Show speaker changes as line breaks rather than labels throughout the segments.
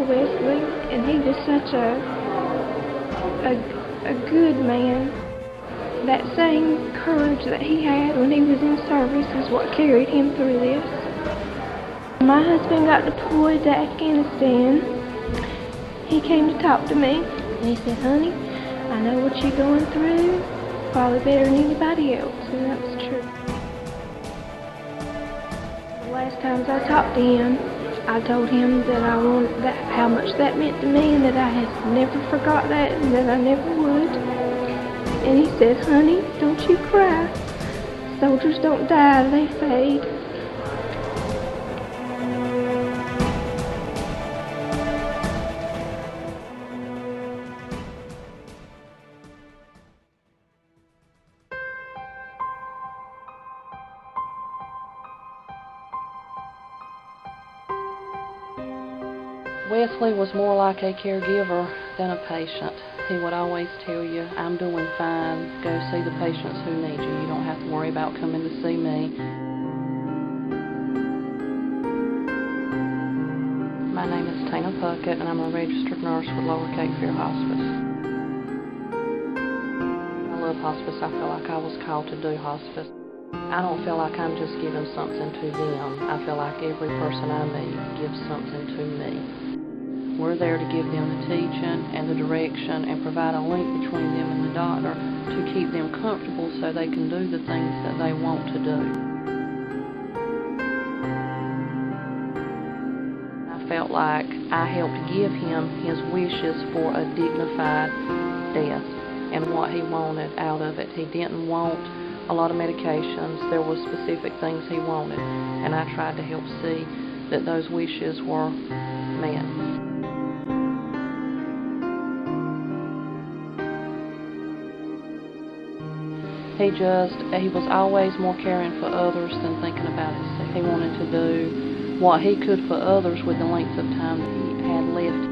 Uncle Wesley, and he was such a good man. That same courage that he had when he was in service is what carried him through this. My husband got deployed to Afghanistan. He came to talk to me, and he said, "Honey, I know what you're going through, probably better than anybody else," and that was true. The last times I talked to him, I told him that how much that meant to me, and that I had never forgot that, and that I never would. And he said, "Honey, don't you cry. Soldiers don't die, they fade."
Wesley was more like a caregiver than a patient. He would always tell you, "I'm doing fine, go see the patients who need you. You don't have to worry about coming to see me." My name is Tina Puckett, and I'm a registered nurse with Lower Cape Fear Hospice. I love hospice. I feel like I was called to do hospice. I don't feel like I'm just giving something to them. I feel like every person I meet gives something to me. We're there to give them the teaching and the direction and provide a link between them and the doctor to keep them comfortable so they can do the things that they want to do. I felt like I helped give him his wishes for a dignified death and what he wanted out of it. He didn't want a lot of medications. There were specific things he wanted, and I tried to help see that those wishes were met. He was always more caring for others than thinking about himself. He wanted to do what he could for others with the length of time that he had left.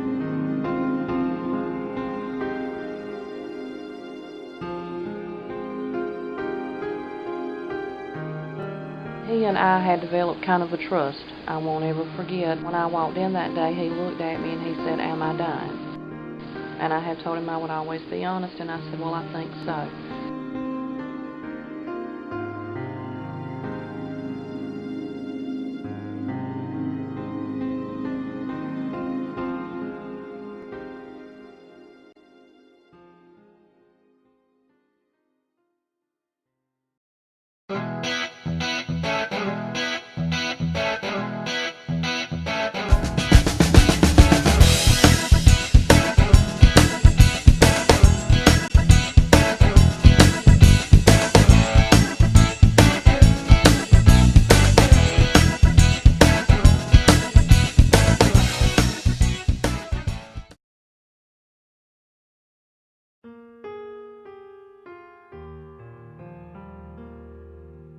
He and I had developed kind of a trust. I won't ever forget. When I walked in that day, he looked at me and he said, "Am I dying?" And I had told him I would always be honest, and I said, "Well, I think so."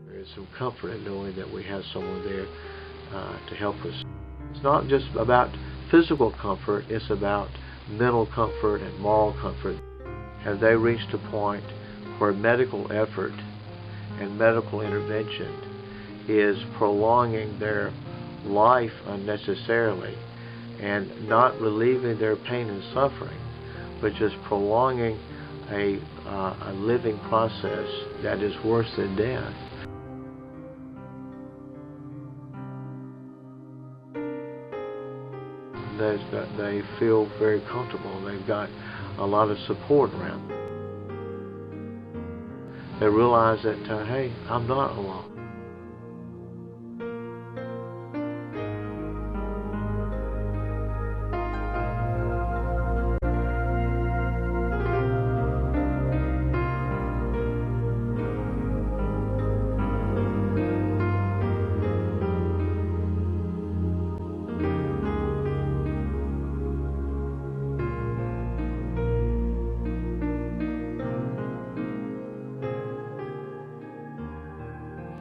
There's some comfort in knowing that we have someone there to help us. It's not just about physical comfort, it's about mental comfort and moral comfort. Have they reached a point where medical effort and medical intervention is prolonging their life unnecessarily and not relieving their pain and suffering, but just prolonging a living process that is worse than death? They feel very comfortable. They've got a lot of support around them. They realize that, hey, I'm not alone.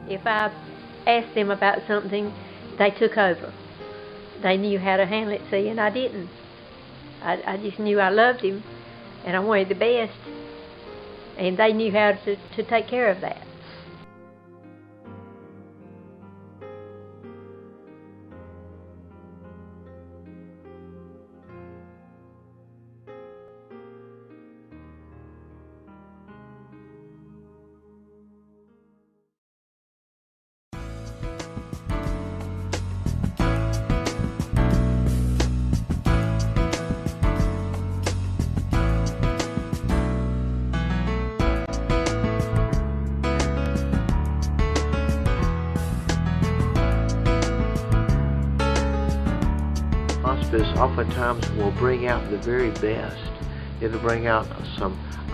If I asked them about something, they took over. They knew how to handle it, see, and I didn't. I just knew I loved him, and I wanted the best, and they knew how to take care of that.
oftentimes will bring out the very best. It'll bring out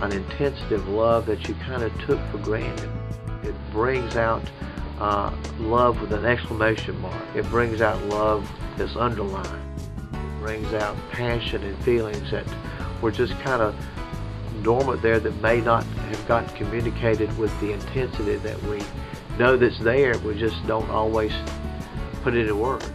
an intensity of love that you kind of took for granted. It brings out love with an exclamation mark. It brings out love that's underlined. It brings out passion and feelings that were just kind of dormant there, that may not have gotten communicated with the intensity that we know that's there. We just don't always put it in words.